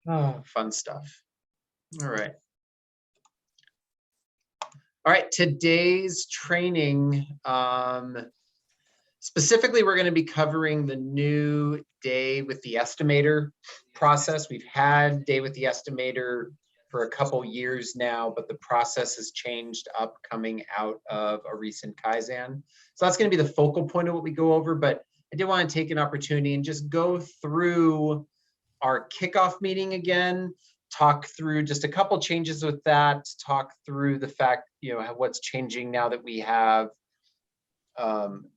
Oh, fun stuff. All right. All right, today's training, specifically, we're going to be covering the new day with the estimator process. We've had day with the estimator for a couple years now, but the process has changed up coming out of a recent Kaizen. So that's going to be the focal point of what we go over, but I did want to take an opportunity and just go through our kickoff meeting again, talk through just a couple changes with that, talk through the fact, what's changing now that we have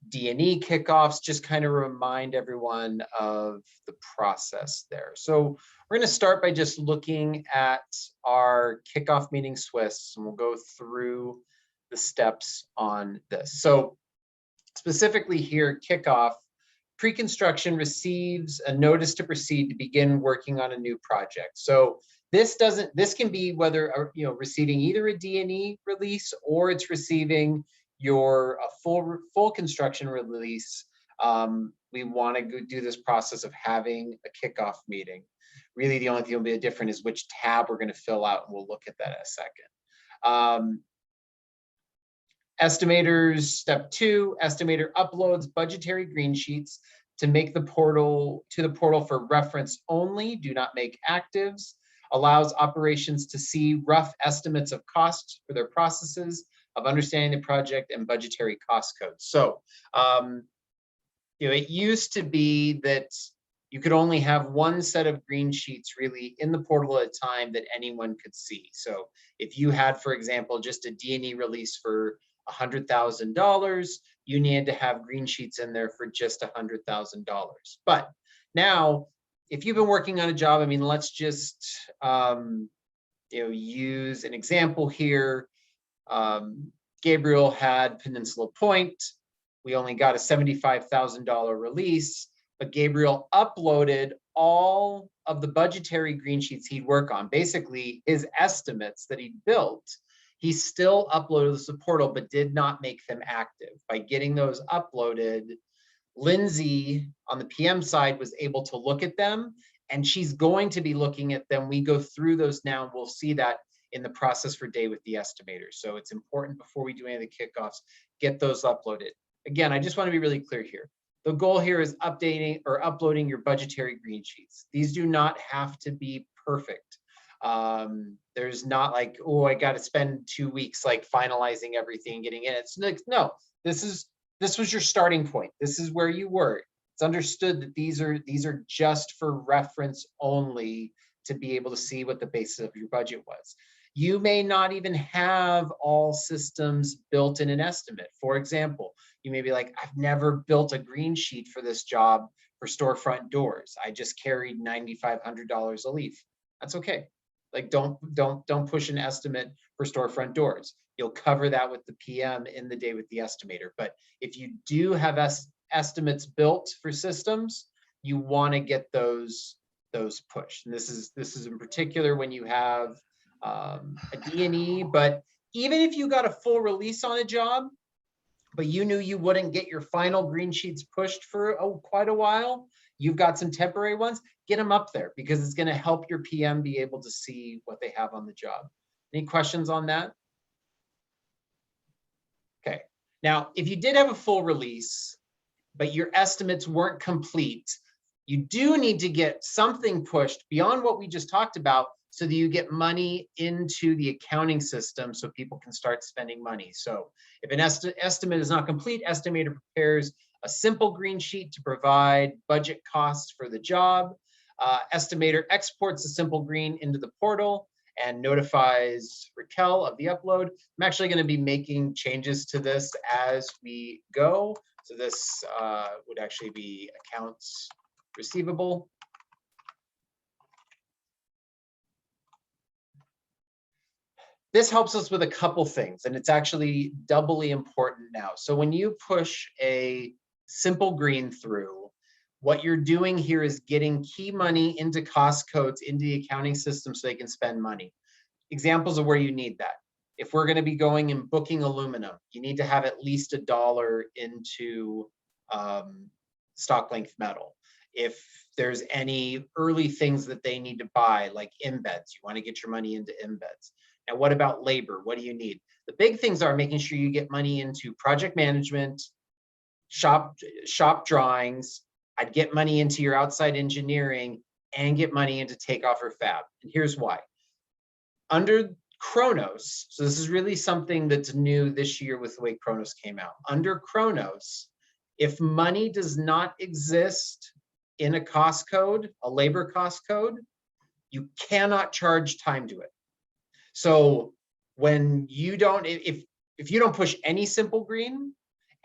D&E kickoffs, just kind of remind everyone of the process there. So we're going to start by just looking at our kickoff meeting Swiss, and we'll go through the steps on this. So specifically here, kickoff, pre-construction receives a notice to proceed to begin working on a new project. So this can be whether, receiving either a D&E release or it's receiving your full construction release. We want to do this process of having a kickoff meeting. Really, the only thing that'll be different is which tab we're going to fill out, and we'll look at that in a second. Estimators, step 2, estimator uploads budgetary green sheets to the portal for reference only. Do not make actives. Allows operations to see rough estimates of costs for their processes of understanding the project and budgetary cost codes. So, it used to be that you could only have one set of green sheets really in the portal at a time that anyone could see. So if you had, for example, just a D&E release for $100,000, you needed to have green sheets in there for just $100,000. But now, if you've been working on a job, let's just use an example here. Gabriel had Peninsula Point. We only got a $75,000 release, but Gabriel uploaded all of the budgetary green sheets he'd work on. Basically, his estimates that he built, he still uploaded to the portal, but did not make them active. By getting those uploaded, Lindsay on the PM side was able to look at them, and she's going to be looking at them. We go through those now, and we'll see that in the process for day with the estimator. So it's important before we do any of the kickoffs, get those uploaded. Again, I just want to be really clear here. The goal here is updating or uploading your budgetary green sheets. These do not have to be perfect. There's not like, oh, I got to spend 2 weeks like finalizing everything, getting in. It's like, no, this was your starting point. This is where you were. It's understood that these are just for reference only to be able to see what the basis of your budget was. You may not even have all systems built in an estimate. For example, you may be like, I've never built a green sheet for this job for storefront doors. I just carried $9,500 a leaf. That's okay. Like, don't push an estimate for storefront doors. You'll cover that with the PM in the day with the estimator. But if you do have estimates built for systems, you want to get those pushed. And this is in particular when you have a D&E, but even if you got a full release on a job, but you knew you wouldn't get your final green sheets pushed for quite a while, you've got some temporary ones, get them up there because it's going to help your PM be able to see what they have on the job. Any questions on that? Okay. Now, if you did have a full release, but your estimates weren't complete, you do need to get something pushed beyond what we just talked about so that you get money into the accounting system so people can start spending money. So if an estimate is not complete, estimator prepares a simple green sheet to provide budget costs for the job. Estimator exports a simple green into the portal and notifies Raquel of the upload. I'm actually going to be making changes to this as we go. So this would actually be accounts receivable. This helps us with a couple things, and it's actually doubly important now. So when you push a simple green through, what you're doing here is getting key money into cost codes into the accounting system so they can spend money. Examples of where you need that. If we're going to be going and booking aluminum, you need to have at least $1 into stock length metal. If there's any early things that they need to buy, like embeds, you want to get your money into embeds. Now, what about labor? What do you need? The big things are making sure you get money into project management, shop drawings. I'd get money into your outside engineering and get money into takeoff or fab. And here's why. Under Kronos, so this is really something that's new this year with the way Kronos came out. Under Kronos, if money does not exist in a cost code, a labor cost code, you cannot charge time to it. So when you don't, if you don't push any simple green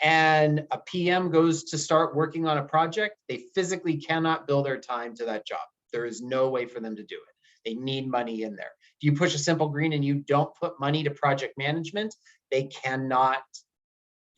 and a PM goes to start working on a project, they physically cannot bill their time to that job. There is no way for them to do it. They need money in there. If you push a simple green and you don't put money to project management, they cannot,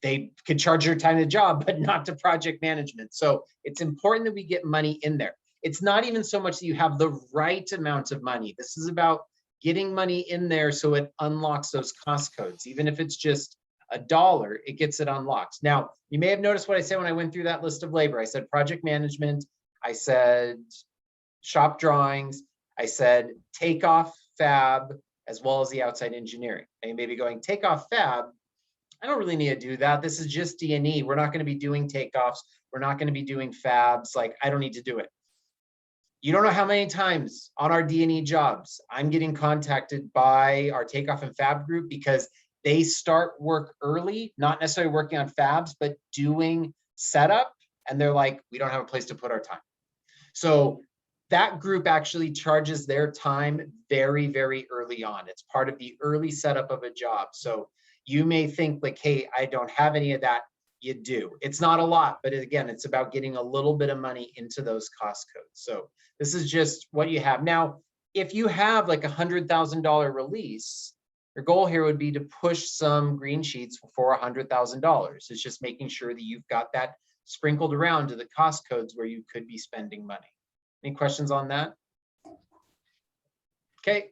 they could charge your time to the job, but not to project management. So it's important that we get money in there. It's not even so much that you have the right amount of money. This is about getting money in there so it unlocks those cost codes. Even if it's just $1, it gets it unlocked. Now, you may have noticed what I said when I went through that list of labor. I said project management, I said shop drawings, I said takeoff, fab, as well as the outside engineering. And you may be going, takeoff, fab, I don't really need to do that. This is just D&E. We're not going to be doing takeoffs. We're not going to be doing fabs. Like, I don't need to do it. You don't know how many times on our D&E jobs I'm getting contacted by our takeoff and fab group because they start work early, not necessarily working on fabs, but doing setup. And they're like, we don't have a place to put our time. So that group actually charges their time very, very early on. It's part of the early setup of a job. So you may think like, hey, I don't have any of that. You do. It's not a lot, but again, it's about getting a little bit of money into those cost codes. So this is just what you have. Now, if you have like $100,000 release, your goal here would be to push some green sheets for $100,000. It's just making sure that you've got that sprinkled around to the cost codes where you could be spending money. Any questions on that? Okay.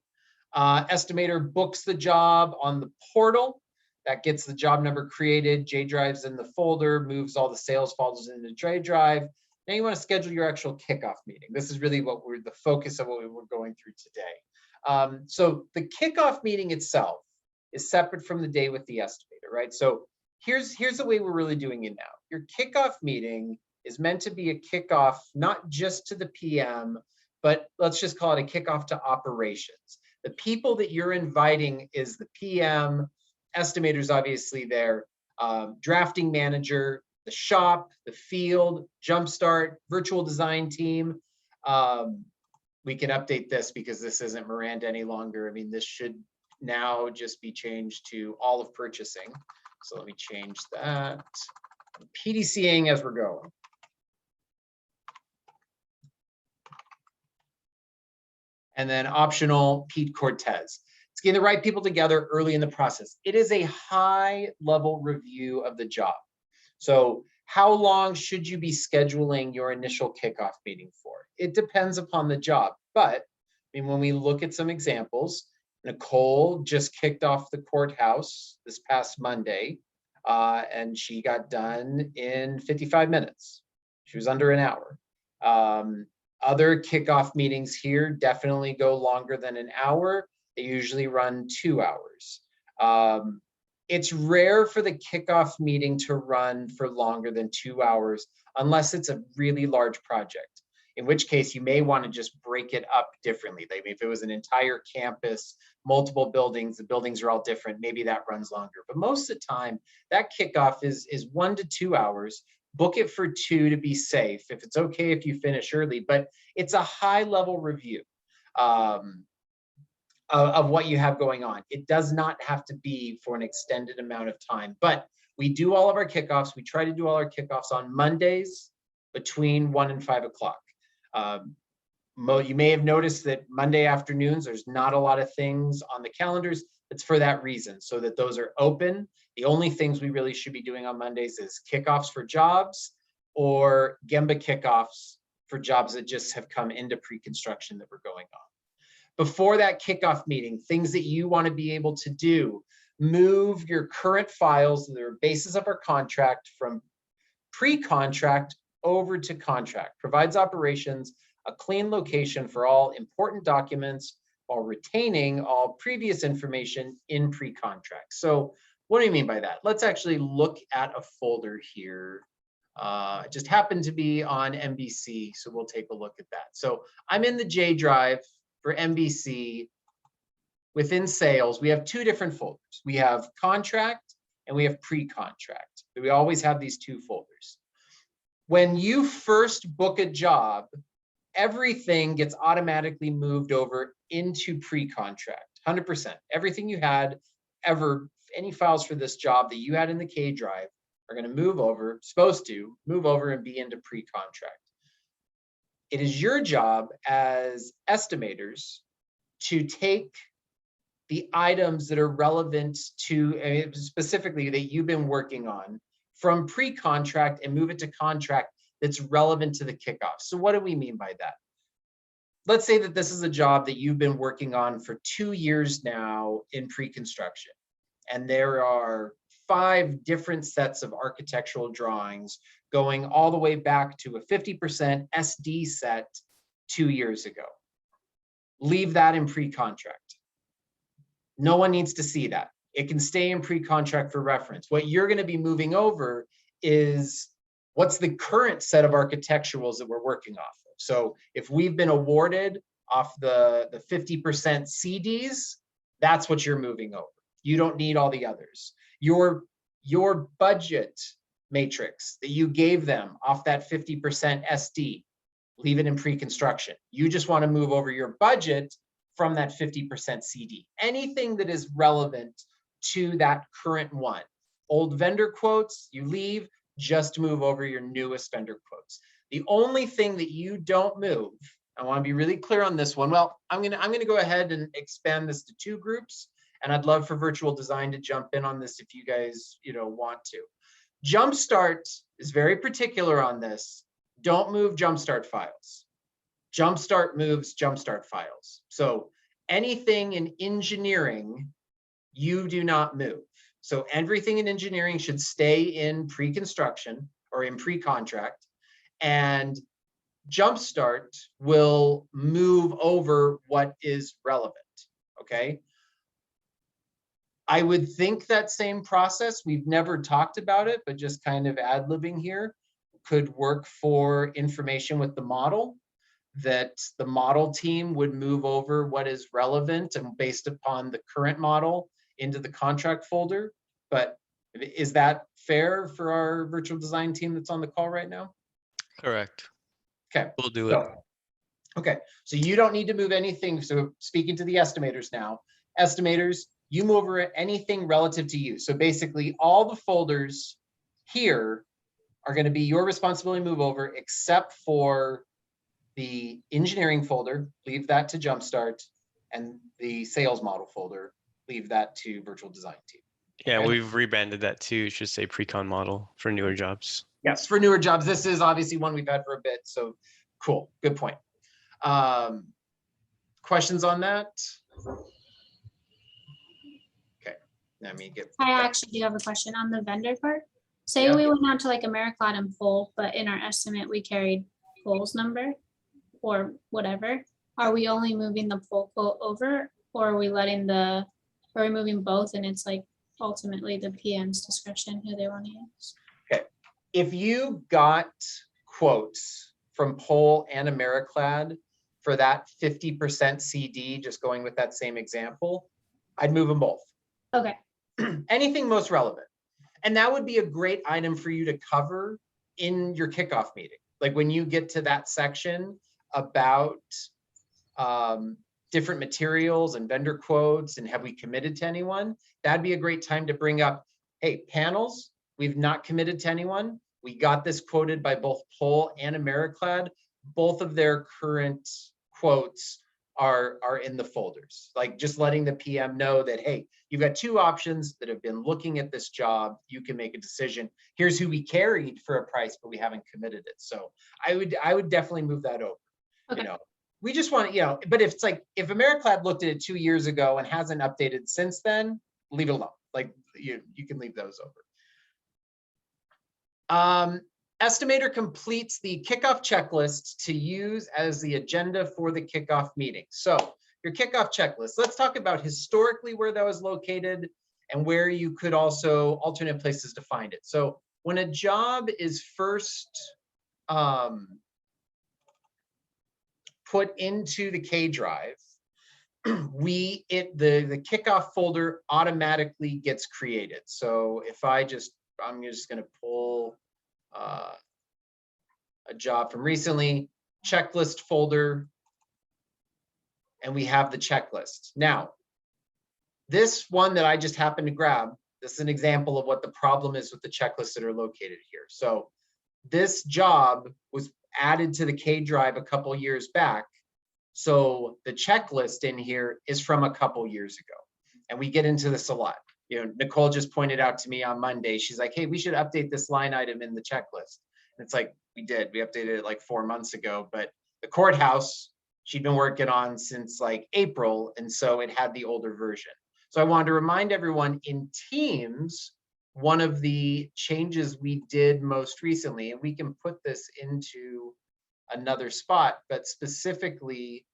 Estimator books the job on the portal. That gets the job number created. J drive's in the folder, moves all the sales folders into J drive. Now you want to schedule your actual kickoff meeting. This is really what the focus of what we were going through today. So the kickoff meeting itself is separate from the day with the estimator, right? So here's the way we're really doing it now. Your kickoff meeting is meant to be a kickoff, not just to the PM, but let's just call it a kickoff to operations. The people that you're inviting is the PM, estimators obviously there, drafting manager, the shop, the field, jumpstart, virtual design team. We can update this because this isn't Miranda any longer. I mean, this should now just be changed to all of purchasing. So let me change that. PDCing as we're going. And then optional Pete Cortez. It's getting the right people together early in the process. It is a high level review of the job. So how long should you be scheduling your initial kickoff meeting for? It depends upon the job. But I mean, when we look at some examples, Nicole just kicked off the courthouse this past Monday, and she got done in 55 minutes. She was under an hour. Other kickoff meetings here definitely go longer than an hour. They usually run 2 hours. It's rare for the kickoff meeting to run for longer than 2 hours unless it's a really large project, in which case you may want to just break it up differently. Maybe if it was an entire campus, multiple buildings, the buildings are all different, maybe that runs longer. But most of the time, that kickoff is 1 to 2 hours. Book it for 2 to be safe. If it's okay if you finish early, but it's a high level review of what you have going on. It does not have to be for an extended amount of time, but we do all of our kickoffs. We try to do all our kickoffs on Mondays between 1 and 5 o'clock. You may have noticed that Monday afternoons, there's not a lot of things on the calendars. It's for that reason, so that those are open. The only things we really should be doing on Mondays is kickoffs for jobs or Gemba kickoffs for jobs that just have come into pre-construction that were going on. Before that kickoff meeting, things that you want to be able to do, move your current files that are basis of our contract from pre-contract over to contract, provides operations a clean location for all important documents while retaining all previous information in pre-contract. So what do you mean by that? Let's actually look at a folder here. It just happened to be on MBC, so we'll take a look at that. So I'm in the J drive for MBC. Within sales, we have two different folders. We have contract and we have pre-contract. We always have these two folders. When you first book a job, everything gets automatically moved over into pre-contract, 100%. Everything you had ever, any files for this job that you had in the K drive are going to move over, supposed to move over and be into pre-contract. It is your job as estimators to take the items that are relevant to, specifically that you've been working on from pre-contract and move it to contract that's relevant to the kickoff. So what do we mean by that? Let's say that this is a job that you've been working on for 2 years now in pre-construction, and there are 5 different sets of architectural drawings going all the way back to a 50% SD set 2 years ago. Leave that in pre-contract. No one needs to see that. It can stay in pre-contract for reference. What you're going to be moving over is what's the current set of architecturals that we're working off of. So if we've been awarded off the 50% CDs, that's what you're moving over. You don't need all the others. Your budget matrix that you gave them off that 50% SD, leave it in pre-construction. You just want to move over your budget from that 50% CD. Anything that is relevant to that current one. Old vendor quotes, you leave, just move over your newest vendor quotes. The only thing that you don't move, I want to be really clear on this one. Well, I'm gonna go ahead and expand this to 2 groups, and I'd love for virtual design to jump in on this if you guys, want to. Jumpstart is very particular on this. Don't move Jumpstart files. Jumpstart moves Jumpstart files. So anything in engineering, you do not move. So everything in engineering should stay in pre-construction or in pre-contract, and Jumpstart will move over what is relevant, okay? I would think that same process, we've never talked about it, but just kind of ad-libbing here, could work for information with the model, that the model team would move over what is relevant and based upon the current model into the contract folder. But is that fair for our virtual design team that's on the call right now? Correct. Okay. We'll do it. Okay, so you don't need to move anything. So speaking to the estimators now, estimators, you move over anything relative to you. So basically all the folders here are going to be your responsibility to move over, except for the engineering folder, leave that to Jumpstart, and the sales model folder, leave that to virtual design team. Yeah, Okay? we've rebranded that too. It should say pre-con model for newer jobs. Yes, for newer jobs. This is obviously one we've had for a bit. So cool, good point. Questions on that? Okay, let me get. I actually do have a question on the vendor part. Say Yeah. we went out to like Americlad and Pole, but in our estimate we carried Pole's number or whatever. Are we only moving the Pole quote over, or are we moving both and it's like ultimately the PM's discretion who they want to use? Okay, if you got quotes from Pole and Americlad for that 50% CD, just going with that same example, I'd move them both. Okay. Anything most relevant. And that would be a great item for you to cover in your kickoff meeting. Like when you get to that section about different materials and vendor quotes and have we committed to anyone, that'd be a great time to bring up, hey, panels, we've not committed to anyone. We got this quoted by both Pole and Americlad. Both of their current quotes are in the folders. Like just letting the PM know that, hey, you've got 2 options that have been looking at this job. You can make a decision. Here's who we carried for a price, but we haven't committed it. So I would definitely move that over. Okay. We just want to, but if it's like, if Americlad looked at it 2 years ago and hasn't updated since then, leave it alone. Like you can leave those over. Estimator completes the kickoff checklist to use as the agenda for the kickoff meeting. So your kickoff checklist, let's talk about historically where that was located and where you could also alternate places to find it. So when a job is first put into the K drive, the kickoff folder automatically gets created. So if I'm just going to pull a job from recently, checklist folder, and we have the checklist. Now, this one that I just happened to grab, this is an example of what the problem is with the checklists that are located here. So this job was added to the K drive a couple years back. So the checklist in here is from a couple years ago. And we get into this a lot. Nicole just pointed out to me on Monday, she's like, hey, we should update this line item in the checklist. And it's like, we updated it like 4 months ago, but the courthouse, she'd been working on since like April. And so it had the older version. So I wanted to remind everyone in Teams, one of the changes we did most recently, and we can put this into another spot, but specifically,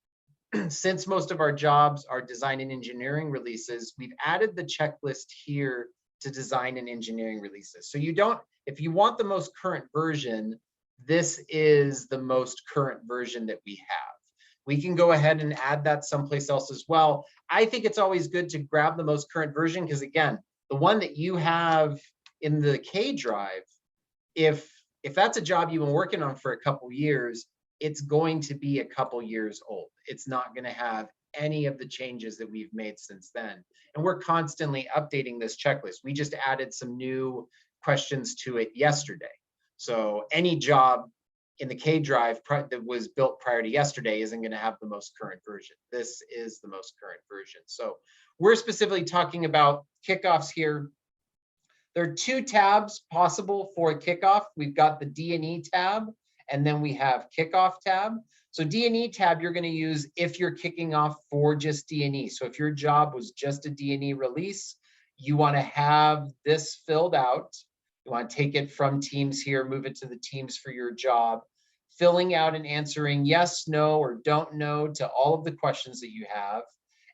since most of our jobs are design and engineering releases, we've added the checklist here to design and engineering releases. So if you want the most current version, this is the most current version that we have. We can go ahead and add that someplace else as well. I think it's always good to grab the most current version because, again, the one that you have in the K drive, if that's a job you've been working on for a couple years, it's going to be a couple years old. It's not going to have any of the changes that we've made since then. And we're constantly updating this checklist. We just added some new questions to it yesterday. So any job in the K drive that was built prior to yesterday isn't going to have the most current version. This is the most current version. So we're specifically talking about kickoffs here. There are 2 tabs possible for a kickoff. We've got the D&E tab, and then we have kickoff tab. So D&E tab you're going to use if you're kicking off for just D&E. So if your job was just a D&E release, you want to have this filled out. You want to take it from Teams here, move it to the Teams for your job, filling out and answering yes, no, or don't know to all of the questions that you have,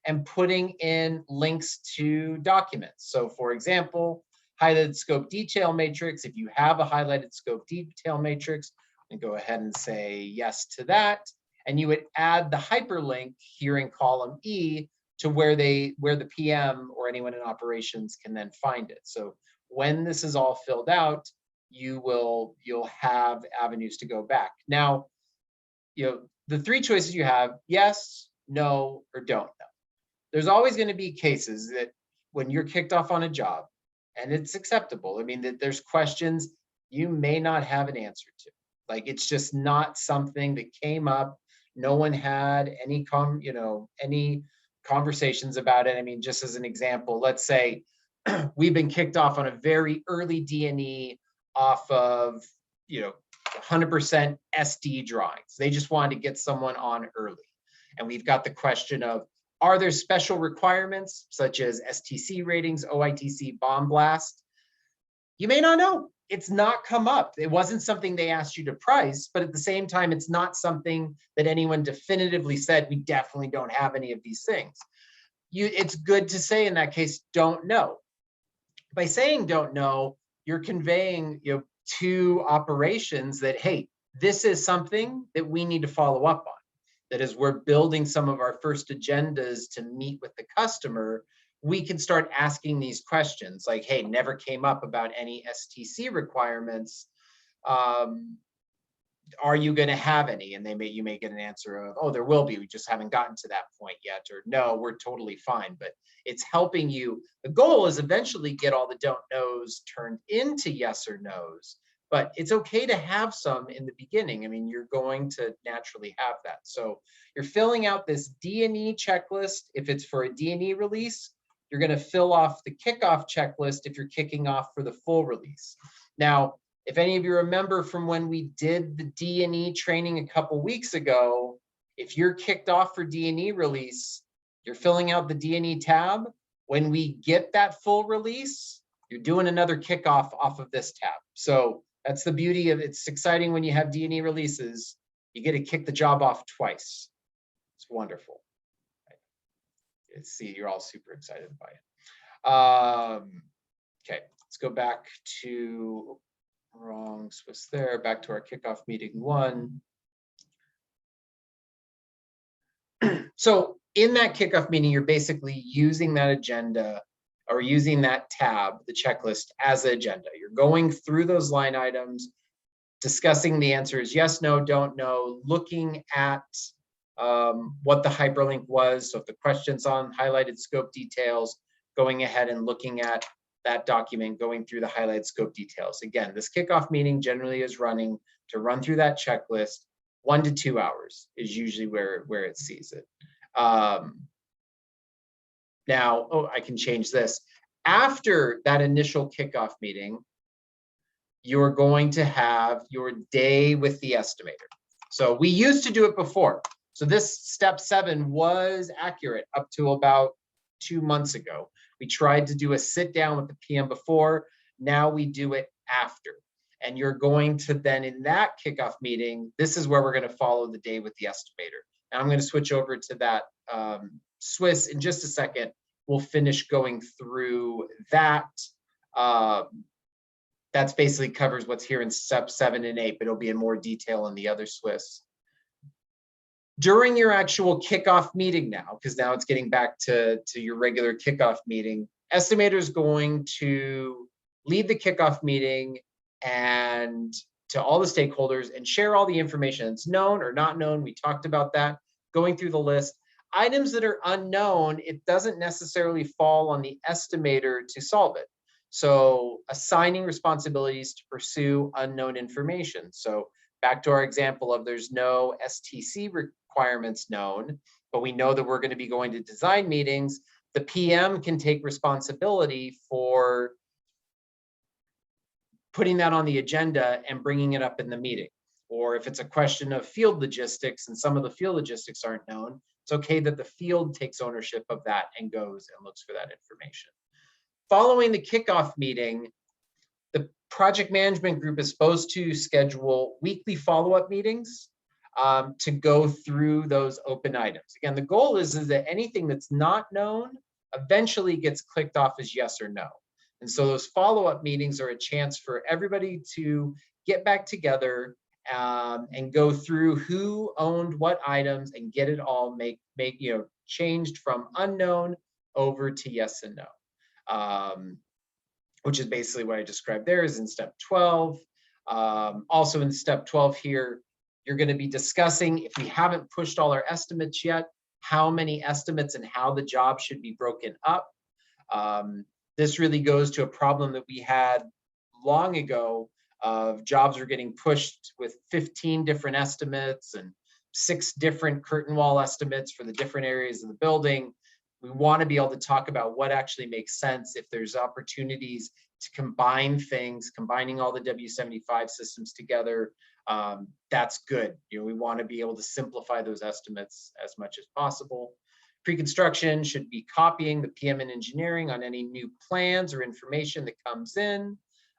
and putting in links to documents. So for example, highlighted scope detail matrix. If you have a highlighted scope detail matrix, and go ahead and say yes to that. And you would add the hyperlink here in column E to where the PM or anyone in operations can then find it. So when this is all filled out, you'll have avenues to go back. Now, the 3 choices you have, yes, no, or don't know. There's always going to be cases that when you're kicked off on a job, and it's acceptable. I mean, that there's questions you may not have an answer to. Like, it's just not something that came up. No one had any conversations about it. I mean, just as an example, let's say we've been kicked off on a very early D&E off of 100% SD drawings. They just wanted to get someone on early. And we've got the question of, are there special requirements such as STC ratings, OITC, bomb blast? You may not know. It's not come up. It wasn't something they asked you to price, but at the same time, it's not something that anyone definitively said, we definitely don't have any of these things. It's good to say in that case, don't know. By saying don't know, you're conveying to operations that, hey, this is something that we need to follow up on. That as we're building some of our first agendas to meet with the customer, we can start asking these questions like, hey, never came up about any STC requirements. Are you going to have any? And you may get an answer of, oh, there will be. We just haven't gotten to that point yet. Or no, we're totally fine. But it's helping you. The goal is eventually get all the don't knows turned into yes or no's. But it's okay to have some in the beginning. I mean, you're going to naturally have that. So you're filling out this D&E checklist. If it's for a D&E release, you're going to fill off the kickoff checklist if you're kicking off for the full release. Now, if any of you remember from when we did the D&E training a couple weeks ago, if you're kicked off for D&E release, you're filling out the D&E tab. When we get that full release, you're doing another kickoff off of this tab. So That's the beauty of it's exciting when you have D&E releases. You get to kick the job off twice. It's wonderful. See, you're all super excited by it. Okay, let's go back to wrong Swiss there. Back to our kickoff meeting 1. So in that kickoff meeting, you're basically using that agenda or using that tab, the checklist, as an agenda. You're going through those line items, discussing the answers, yes, no, don't know, looking at what the hyperlink was. So if the question's on highlighted scope details, going ahead and looking at that document, going through the highlighted scope details. Again, this kickoff meeting generally is running to run through that checklist. 1 to 2 hours is usually where it sees it. Now, oh, I can change this. After that initial kickoff meeting, you're going to have your day with the estimator. So we used to do it before. So this step 7 was accurate up to about 2 months ago. We tried to do a sit down with the PM before. Now we do it after. And you're going to then in that kickoff meeting, this is where we're going to follow the day with the estimator. And I'm going to switch over to that Swiss in just a second. We'll finish going through that. That's basically covers what's here in step 7 and 8, but it'll be in more detail in the other Swiss. During your actual kickoff meeting now, because now it's getting back to your regular kickoff meeting, estimator is going to lead the kickoff meeting and to all the stakeholders and share all the information that's known or not known. We talked about that, going through the list. Items that are unknown, it doesn't necessarily fall on the estimator to solve it. So assigning responsibilities to pursue unknown information. So back to our example of there's no STC requirements known, but we know that we're going to be going to design meetings. The PM can take responsibility for putting that on the agenda and bringing it up in the meeting. Or if it's a question of field logistics and some of the field logistics aren't known, it's okay that the field takes ownership of that and goes and looks for that information. Following the kickoff meeting, the project management group is supposed to schedule weekly follow-up meetings to go through those open items. Again, the goal is that anything that's not known eventually gets clicked off as yes or no. And so those follow-up meetings are a chance for everybody to get back together and go through who owned what items and get it all changed from unknown over to yes and no, which is basically what I described there is in step 12. Also in step 12 here, you're going to be discussing, if we haven't pushed all our estimates yet, how many estimates and how the job should be broken up. This really goes to a problem that we had long ago of jobs were getting pushed with 15 different estimates and 6 different curtain wall estimates for the different areas of the building. We want to be able to talk about what actually makes sense. If there's opportunities to combine things, combining all the W75 systems together, that's good. We want to be able to simplify those estimates as much as possible. Pre-construction should be copying the PM and engineering on any new plans or information that comes in.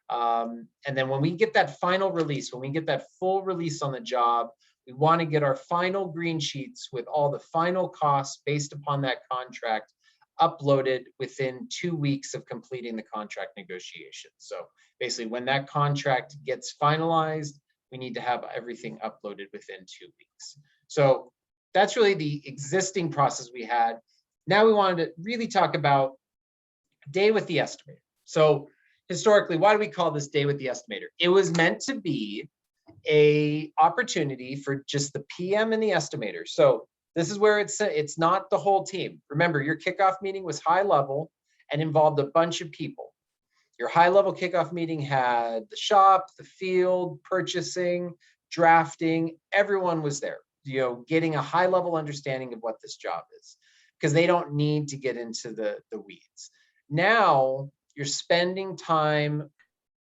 And then when we get that final release, when we get that full release on the job, we want to get our final green sheets with all the final costs based upon that contract uploaded within 2 weeks of completing the contract negotiation. So basically when that contract gets finalized, we need to have everything uploaded within 2 weeks. So that's really the existing process we had. Now we wanted to really talk about day with the estimator. So historically, why do we call this day with the estimator? It was meant to be a opportunity for just the PM and the estimator. So this is where it's not the whole team. Remember, your kickoff meeting was high level and involved a bunch of people. Your high level kickoff meeting had the shop, the field, purchasing, drafting, everyone was there, getting a high level understanding of what this job is, because they don't need to get into the weeds. Now you're spending time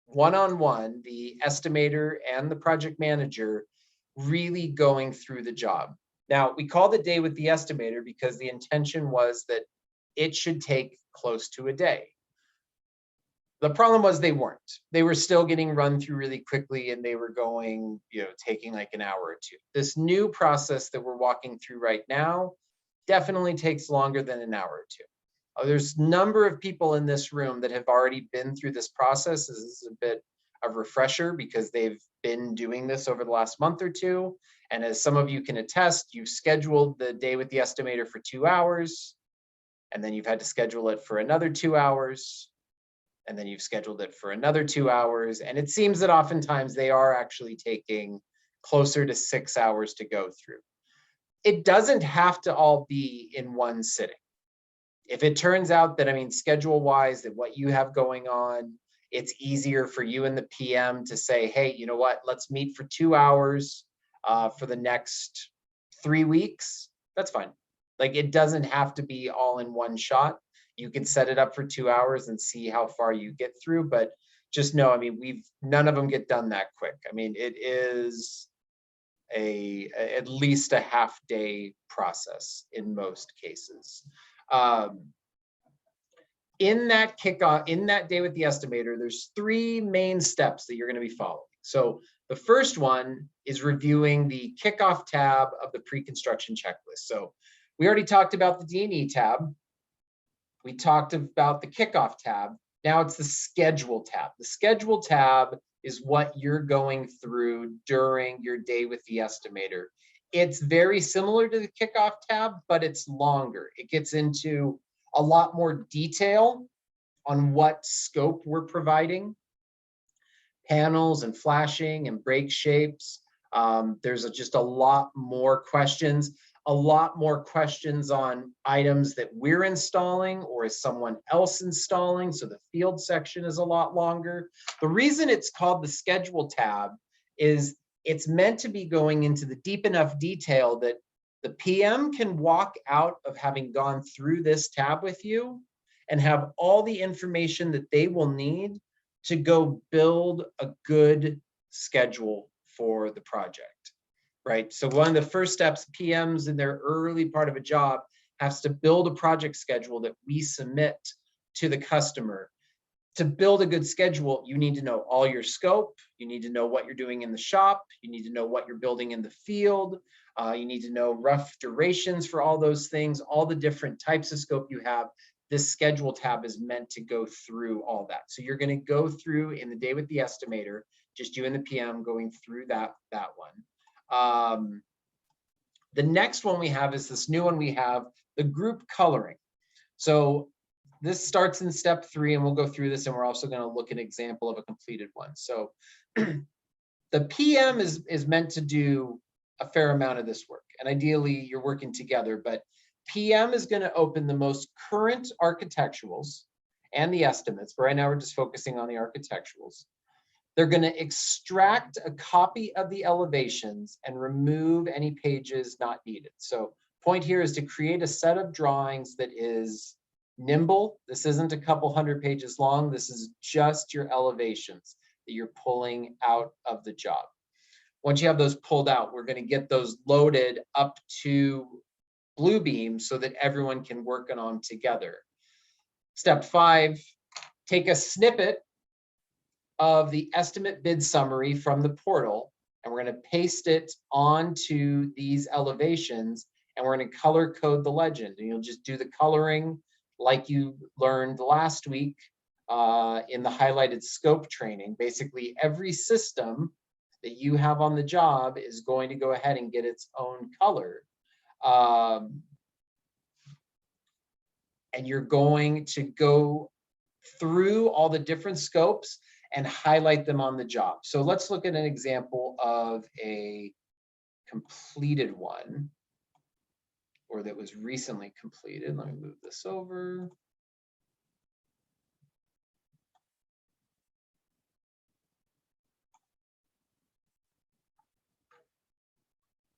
one-on-one, the estimator and the project manager, really going through the job. Now, we called it day with the estimator because the intention was that it should take close to a day. The problem was they weren't. They were still getting run through really quickly, and they were going, taking like an hour or two. This new process that we're walking through right now definitely takes longer than an hour or two. There's a number of people in this room that have already been through this process. This is a bit of a refresher because they've been doing this over the last month or two. And as some of you can attest, you've scheduled the day with the estimator for 2 hours, and then you've had to schedule it for another 2 hours, and then you've scheduled it for another 2 hours. And it seems that oftentimes they are actually taking closer to 6 hours to go through. It doesn't have to all be in one sitting. If it turns out that, schedule wise, that what you have going on, it's easier for you and the PM to say, hey, you know what, let's meet for 2 hours for the next 3 weeks, that's fine. Like, it doesn't have to be all in one shot. You can set it up for 2 hours and see how far you get through, but just know, none of them get done that quick. It is at least a half-day process in most cases. In that kickoff, in that day with the estimator, there's 3 main steps that you're going to be following. So the first one is reviewing the kickoff tab of the pre-construction checklist. So we already talked about the D&E tab. We talked about the kickoff tab. Now it's the schedule tab. The schedule tab is what you're going through during your day with the estimator. It's very similar to the kickoff tab, but it's longer. It gets into a lot more detail on what scope we're providing, panels and flashing and break shapes. There's just a lot more questions on items that we're installing or is someone else installing. So the field section is a lot longer. The reason it's called the schedule tab is it's meant to be going into the deep enough detail that the PM can walk out of having gone through this tab with you and have all the information that they will need to go build a good schedule for the project, right? So one of the first steps, PMs in their early part of a job has to build a project schedule that we submit to the customer. To build a good schedule, you need to know all your scope. You need to know what you're doing in the shop. You need to know what you're building in the field. You need to know rough durations for all those things, all the different types of scope you have. This schedule tab is meant to go through all that. So you're going to go through in the day with the estimator, just you and the PM going through that one. The next one we have is this new one we have, the group coloring. So this starts in step 3, and we'll go through this, and we're also going to look at an example of a completed one. So the PM is meant to do a fair amount of this work, and ideally you're working together, but PM is going to open the most current architecturals and the estimates. But right now we're just focusing on the architecturals. They're going to extract a copy of the elevations and remove any pages not needed. So point here is to create a set of drawings that is nimble. This isn't a couple hundred pages long. This is just your elevations that you're pulling out of the job. Once you have those pulled out, we're going to get those loaded up to Bluebeam so that everyone can work on them together. Step 5, take a snippet of the estimate bid summary from the portal, and we're going to paste it onto these elevations, and we're going to color code the legend. And you'll just do the coloring like you learned last week in the highlighted scope training. Basically, every system that you have on the job is going to go ahead and get its own color. And you're going to go through all the different scopes and highlight them on the job. So let's look at an example of a completed one, or that was recently completed. Let me move this over.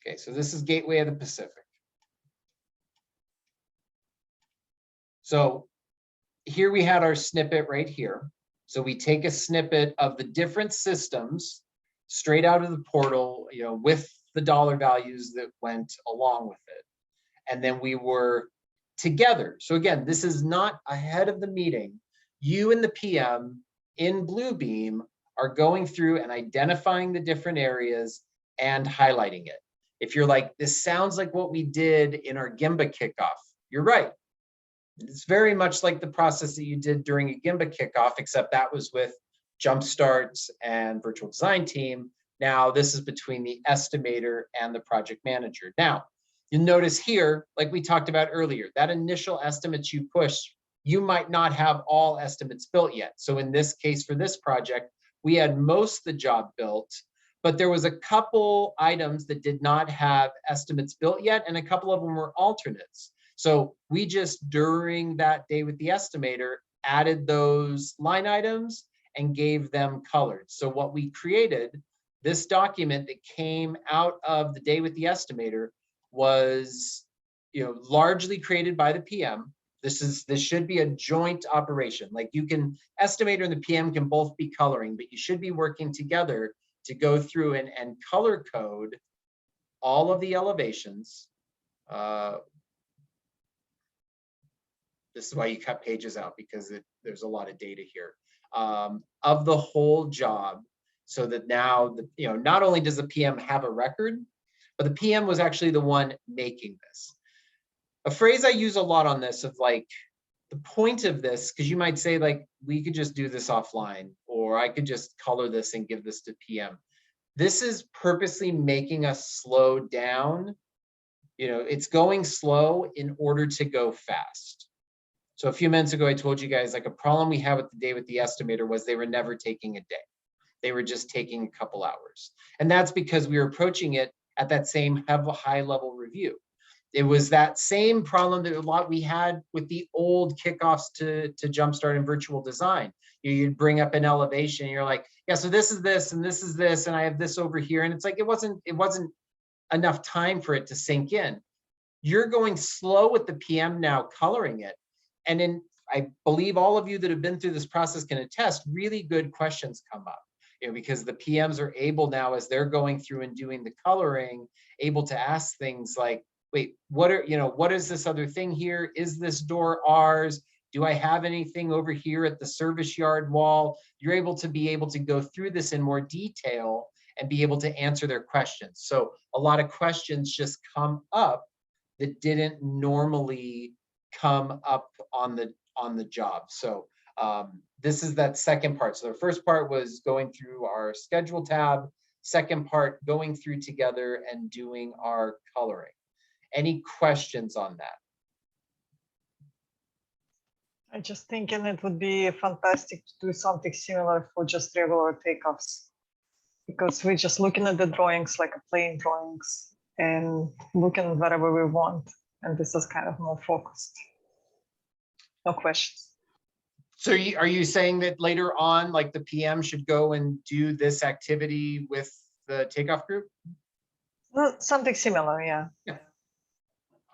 Okay, so this is Gateway of the Pacific. So here we had our snippet right here. So we take a snippet of the different systems straight out of the portal, with the dollar values that went along with it. And then we were together. So again, this is not ahead of the meeting. You and the PM in Bluebeam are going through and identifying the different areas and highlighting it. If you're like, this sounds like what we did in our Gimba kickoff, you're right. It's very much like the process that you did during a Gimba kickoff, except that was with Jumpstart and virtual design team. Now this is between the estimator and the project manager. Now, you'll notice here, like we talked about earlier, that initial estimates you push, you might not have all estimates built yet. So in this case, for this project, we had most of the job built, but there was a couple items that did not have estimates built yet, and a couple of them were alternates. So we just, during that day with the estimator, added those line items and gave them colored. So what we created, this document that came out of the day with the estimator, was, largely created by the PM. This should be a joint operation. Like, you can, estimator and the PM can both be coloring, but you should be working together to go through and color code all of the elevations. This is why you cut pages out, because there's a lot of data here, of the whole job, so that now, not only does the PM have a record, but the PM was actually the one making this. A phrase I use a lot on this, of like, the point of this, because you might say, like, we could just do this offline, or I could just color this and give this to PM. This is purposely making us slow down. It's going slow in order to go fast. So a few minutes ago, I told you guys, like, a problem we had with the day with the estimator was they were never taking a day. They were just taking a couple hours. And that's because we were approaching it at that same high level review. It was that same problem that a lot we had with the old kickoffs to Jumpstart and virtual design. You'd bring up an elevation, and you're like, yeah, so this is this, and this is this, and I have this over here. And it's like, it wasn't enough time for it to sink in. You're going slow with the PM now coloring it. And I believe all of you that have been through this process can attest, really good questions come up, because the PMs are able now, as they're going through and doing the coloring, able to ask things like, wait, what is this other thing here? Is this door ours? Do I have anything over here at the service yard wall? You're able to go through this in more detail and be able to answer their questions. So a lot of questions just come up that didn't normally come up on the job. So this is that second part. So the first part was going through our schedule tab. Second part, going through together and doing our coloring. Any questions on that? I just thinking it would be fantastic to do something similar for just regular takeoffs, because we're just looking at the drawings like a plain drawings and looking at whatever we want. And this is kind of more focused. No questions. So are you saying that later on, like, the PM should go and do this activity with the takeoff group? Well, something similar, yeah. Yeah,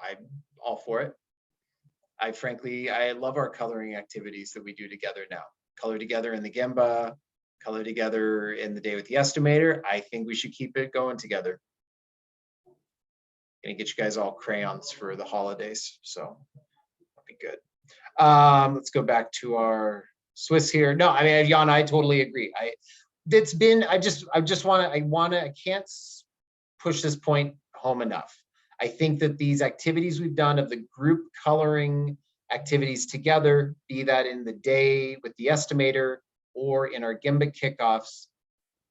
I'm all for it. I love our coloring activities that we do together now. Color together in the Gemba, color together in the day with the estimator. I think we should keep it going together. Gonna get you guys all crayons for the holidays, so that'll be good. Let's go back to our Swiss here. No, I mean, Jan, I totally agree. I can't push this point home enough. I think that these activities we've done of the group coloring activities together, be that in the day with the estimator or in our Gimba kickoffs,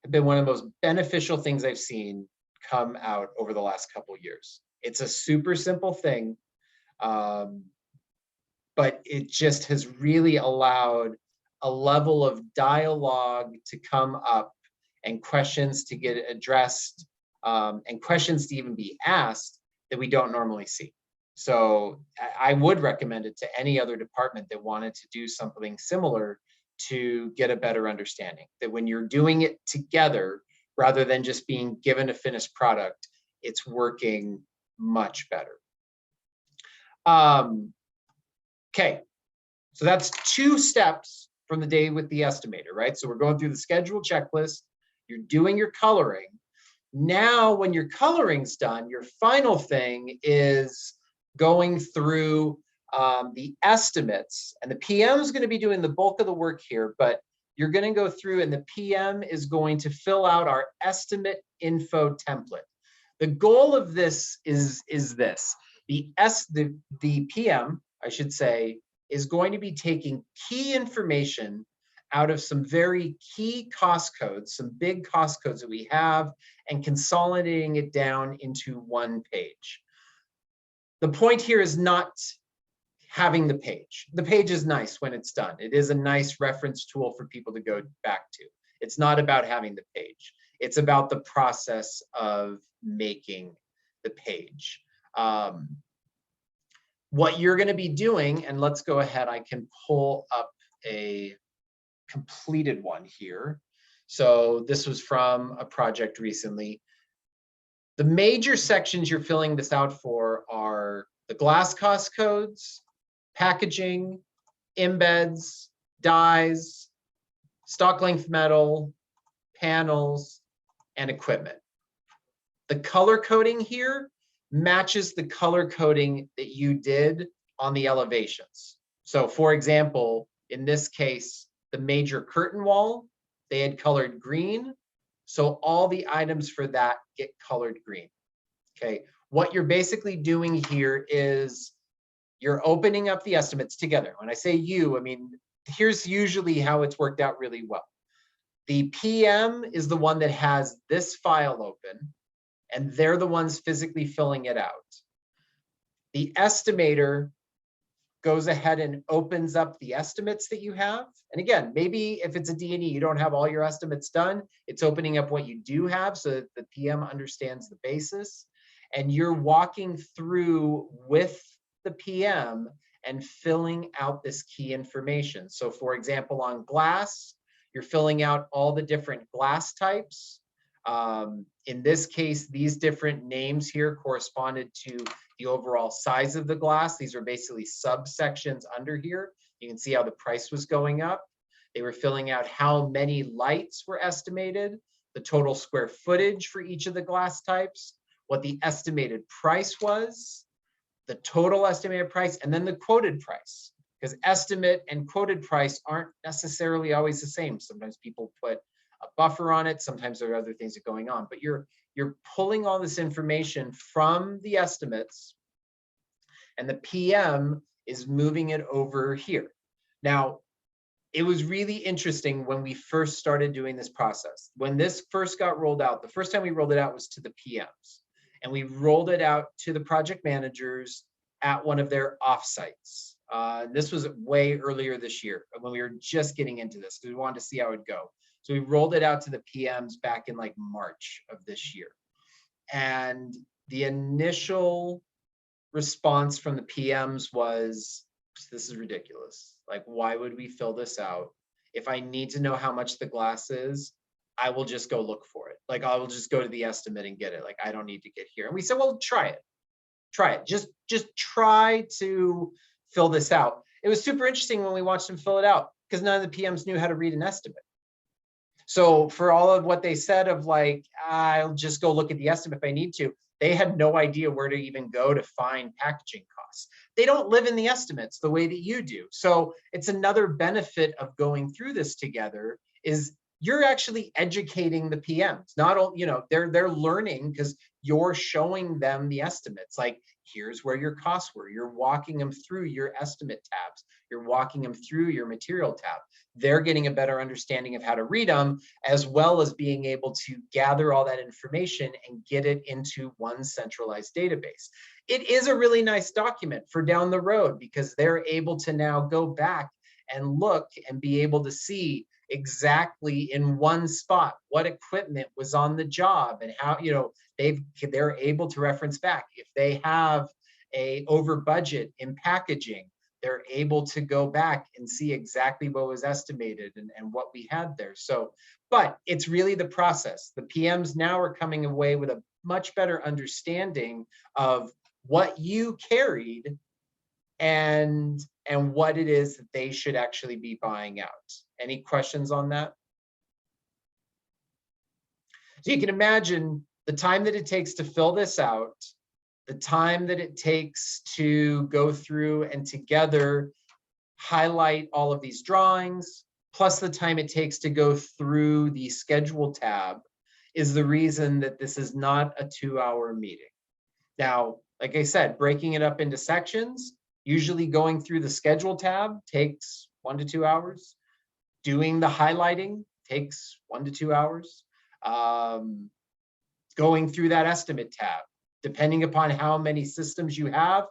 have been one of the most beneficial things I've seen come out over the last couple of years. It's a super simple thing, but it just has really allowed a level of dialogue to come up and questions to get addressed, and questions to even be asked that we don't normally see. So I would recommend it to any other department that wanted to do something similar to get a better understanding, that when you're doing it together, rather than just being given a finished product, it's working much better. Okay, so that's 2 steps from the day with the estimator, right? So we're going through the schedule checklist, you're doing your coloring. Now, when your coloring's done, your final thing is going through the estimates, and the PM is going to be doing the bulk of the work here, but you're going to go through and the PM is going to fill out our estimate info template. The goal of this is this. The PM, I should say, is going to be taking key information out of some very key cost codes, some big cost codes that we have, and consolidating it down into one page. The point here is not having the page. The page is nice when it's done. It is a nice reference tool for people to go back to. It's not about having the page. It's about the process of making the page. What you're going to be doing, and let's go ahead, I can pull up a completed one here. So this was from a project recently. The major sections you're filling this out for are the glass cost codes, packaging, embeds, dies, stock length metal, panels, and equipment. The color coding here matches the color coding that you did on the elevations. So for example, in this case, the major curtain wall, they had colored green. So all the items for that get colored green. Okay, what you're basically doing here is you're opening up the estimates together. When I say you, I mean, here's usually how it's worked out really well. The PM is the one that has this file open, and they're the ones physically filling it out. The estimator goes ahead and opens up the estimates that you have. And again, maybe if it's a D&E, you don't have all your estimates done. It's opening up what you do have so that the PM understands the basis. And you're walking through with the PM and filling out this key information. So for example, on glass, you're filling out all the different glass types. In this case, these different names here corresponded to the overall size of the glass. These are basically subsections under here. You can see how the price was going up. They were filling out how many lights were estimated, the total square footage for each of the glass types, what the estimated price was, the total estimated price, and then the quoted price. Because estimate and quoted price aren't necessarily always the same. Sometimes people put a buffer on it. Sometimes there are other things that are going on, but you're pulling all this information from the estimates, and the PM is moving it over here. Now, it was really interesting when we first started doing this process. When this first got rolled out, the first time we rolled it out was to the PMs, and we rolled it out to the project managers at one of their offsites. This was way earlier this year when we were just getting into this because we wanted to see how it would go. So we rolled it out to the PMs back in like March of this year. And the initial response from the PMs was, this is ridiculous. Like, why would we fill this out? If I need to know how much the glass is, I will just go look for it. Like, I will just go to the estimate and get it. Like, I don't need to get here. And we said, well, try it. Try it. Just try to fill this out. It was super interesting when we watched them fill it out because none of the PMs knew how to read an estimate. So for all of what they said of like, I'll just go look at the estimate if I need to, they had no idea where to even go to find packaging costs. They don't live in the estimates the way that you do. So it's another benefit of going through this together is you're actually educating the PMs. Not all, you know, they're learning because you're showing them the estimates. Like, here's where your costs were. You're walking them through your estimate tabs. You're walking them through your material tab. They're getting a better understanding of how to read them, as well as being able to gather all that information and get it into one centralized database. It is a really nice document for down the road because they're able to now go back and look and be able to see exactly in one spot what equipment was on the job and how, you know, they're able to reference back. If they have a over budget in packaging, they're able to go back and see exactly what was estimated and what we had there. So, but it's really the process. The PMs now are coming away with a much better understanding of what you carried and what it is that they should actually be buying out. Any questions on that? So you can imagine the time that it takes to fill this out, the time that it takes to go through and together highlight all of these drawings, plus the time it takes to go through the schedule tab is the reason that this is not a 2-hour meeting. Now, like I said, breaking it up into sections, usually going through the schedule tab takes 1 to 2 hours. Doing the highlighting takes 1 to 2 hours. Going through that estimate tab, depending upon how many systems you have,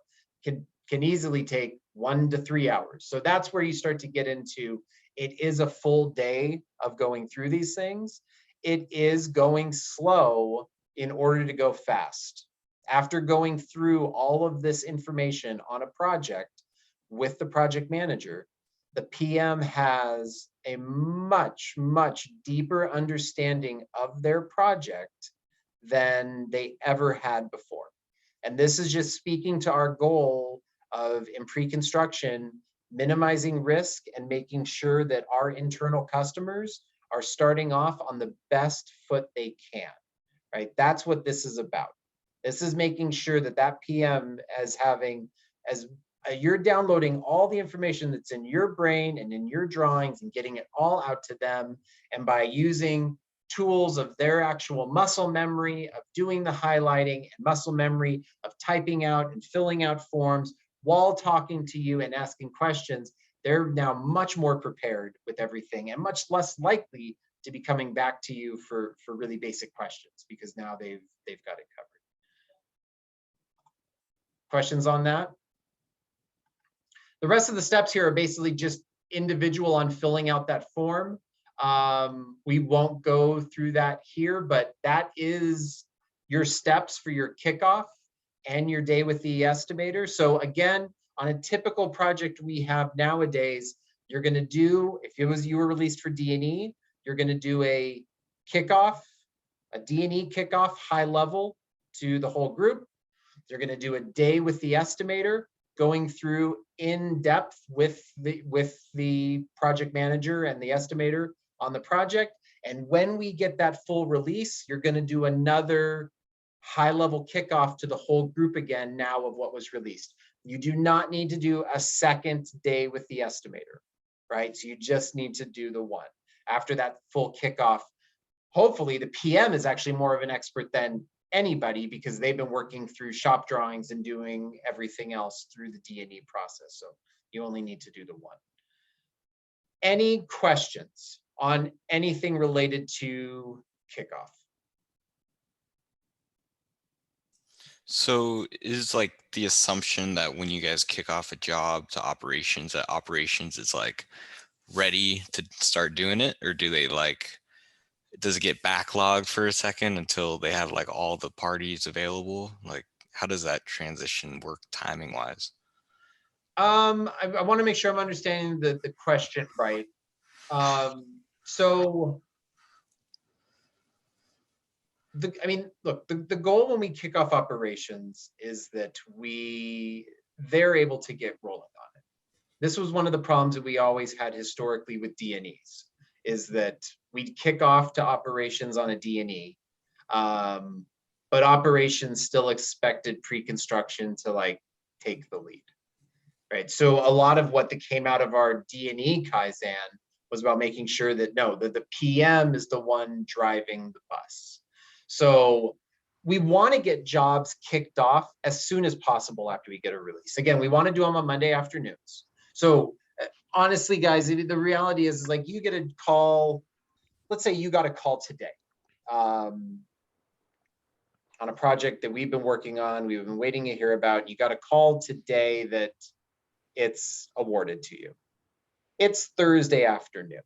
can easily take 1 to 3 hours. So that's where you start to get into, it is a full day of going through these things. It is going slow in order to go fast. After going through all of this information on a project with the project manager, the PM has a much, much deeper understanding of their project than they ever had before. And this is just speaking to our goal of, in pre-construction, minimizing risk and making sure that our internal customers are starting off on the best foot they can, right? That's what this is about. This is making sure that that PM you're downloading all the information that's in your brain and in your drawings and getting it all out to them. And by using tools of their actual muscle memory of doing the highlighting and muscle memory of typing out and filling out forms while talking to you and asking questions, they're now much more prepared with everything and much less likely to be coming back to you for really basic questions, because now they've got it covered. Questions on that? The rest of the steps here are basically just individual on filling out that form. We won't go through that here, but that is your steps for your kickoff and your day with the estimator. So again, on a typical project we have nowadays, you're going to do, if you were released for D&E, you're going to do a kickoff, a D&E kickoff high level to the whole group. You're going to do a day with the estimator, going through in depth with the project manager and the estimator on the project. And when we get that full release, you're going to do another high level kickoff to the whole group again now of what was released. You do not need to do a second day with the estimator, right? So you just need to do the one. After that full kickoff, hopefully the PM is actually more of an expert than anybody, because they've been working through shop drawings and doing everything else through the D&E process. So you only need to do the one. Any questions on anything related to kickoff? So is like the assumption that when you guys kick off a job to operations, that operations is like ready to start doing it? Or do they like, does it get backlogged for a second until they have like all the parties available? Like, how does that transition work timing wise? I want to make sure I'm understanding the question right. So look, the goal when we kick off operations is that they're able to get rolling on it. This was one of the problems that we always had historically with D&Es, is that we'd kick off to operations on a D&E, but operations still expected pre-construction to like take the lead, right? So a lot of what that came out of our D&E Kaizen was about making sure that the PM is the one driving the bus. So we want to get jobs kicked off as soon as possible after we get a release. Again, we want to do them on Monday afternoons. So honestly, guys, the reality is like you get a call, let's say you got a call today on a project that we've been working on, we've been waiting to hear about. You got a call today that it's awarded to you. It's Thursday afternoon.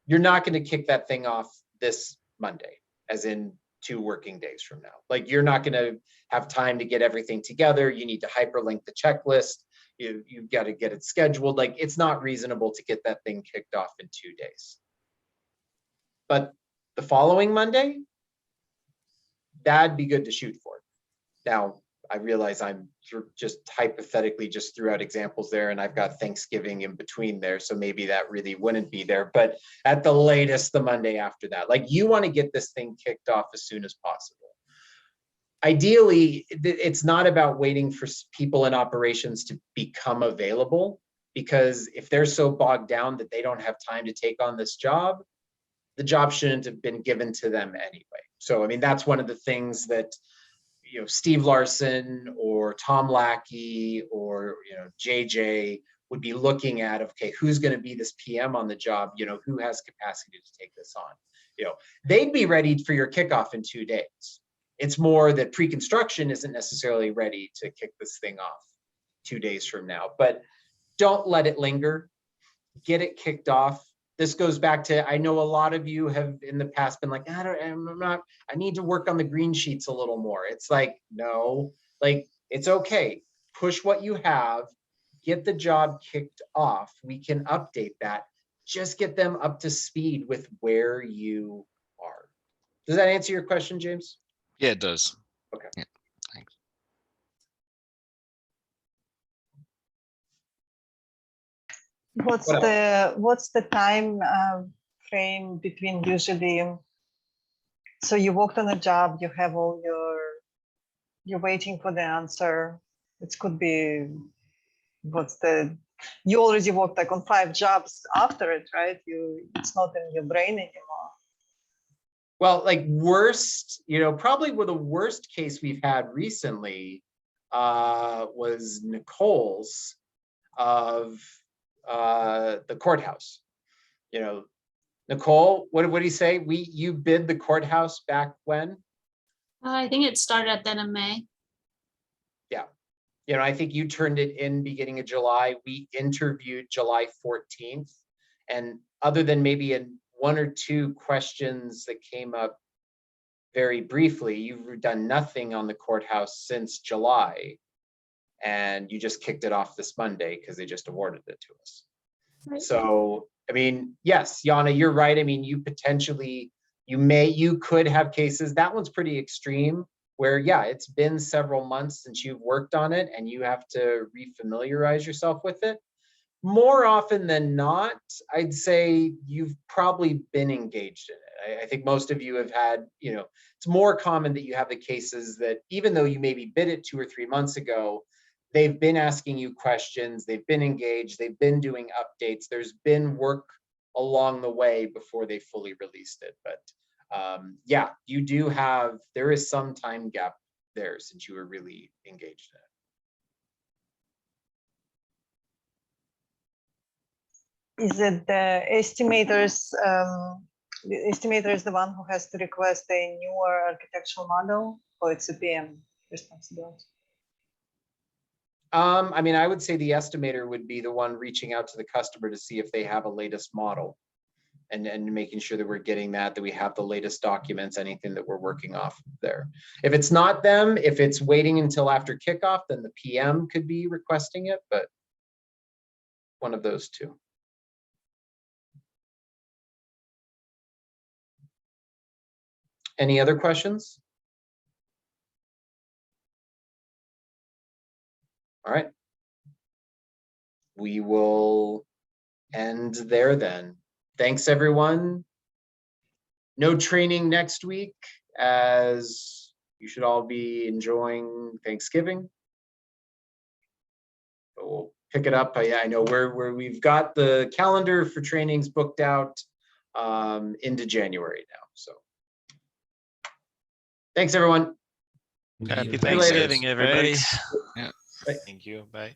You're not going to kick that thing off this Monday, as in 2 working days from now. Like you're not going to have time to get everything together. You need to hyperlink the checklist. You've got to get it scheduled. Like it's not reasonable to get that thing kicked off in 2 days. But the following Monday, that'd be good to shoot for. Now, I realize I'm just hypothetically just threw out examples there, and I've got Thanksgiving in between there, so maybe that really wouldn't be there. But at the latest, the Monday after that, like you want to get this thing kicked off as soon as possible. Ideally, it's not about waiting for people in operations to become available. because if they're so bogged down that they don't have time to take on this job, the job shouldn't have been given to them anyway. So, I mean, that's one of the things that, you know, Steve Larson or Tom Lackey or, you know, JJ would be looking at, okay, who's going to be this PM on the job? You know, who has capacity to take this on? You know, they'd be ready for your kickoff in 2 days. It's more that pre-construction isn't necessarily ready to kick this thing off 2 days from now, but don't let it linger. Get it kicked off. This goes back to, I know a lot of you have in the past been like, I need to work on the green sheets a little more. It's like, no, like, it's okay. Push what you have, get the job kicked off. We can update that. Just get them up to speed with where you are. Does that answer your question, James? Yeah, it does. Okay. Yeah, thanks. What's What the time frame between usually? So you worked on a job, you have all you're waiting for the answer. It could be, you already worked like on 5 jobs after it, right? It's not in your brain anymore. Well, like worst, you know, probably the worst case we've had recently was Nicole's of the courthouse. You know, Nicole, what did he say? You bid the courthouse back when? I think it started at the end of May. You know, I think you turned it in beginning of July. We interviewed July 14th. And other than maybe in 1 or 2 questions that came up very briefly, you've done nothing on the courthouse since July. And you just kicked it off this Monday because they just awarded it to us. Right. So, I mean, yes, Yana, you're right. I mean, you could have cases. That one's pretty extreme where, yeah, it's been several months since you've worked on it and you have to refamiliarize yourself with it. More often than not, I'd say you've probably been engaged in it. I think most of you have had, you know, it's more common that you have the cases that even though you maybe bid it 2 or 3 months ago, they've been asking you questions, they've been engaged, they've been doing updates, there's been work along the way before they fully released it. But yeah, there is some time gap there since you were really engaged in it. Is it the estimators? The estimator is the one who has to request a newer architectural model, or it's a PM responsibility? I mean, I would say the estimator would be the one reaching out to the customer to see if they have a latest model and making sure that we're getting that we have the latest documents, anything that we're working off there. If it's not them, if it's waiting until after kickoff, then the PM could be requesting it, but one of those two. Any other questions? All right. We will end there then. Thanks, everyone. No training next week, as you should all be enjoying Thanksgiving. But we'll pick it up. I know we've got the calendar for trainings booked out into January now. So thanks, everyone. Happy Thanks, guys. Thanksgiving, everybody. Yeah. Thank you. Bye.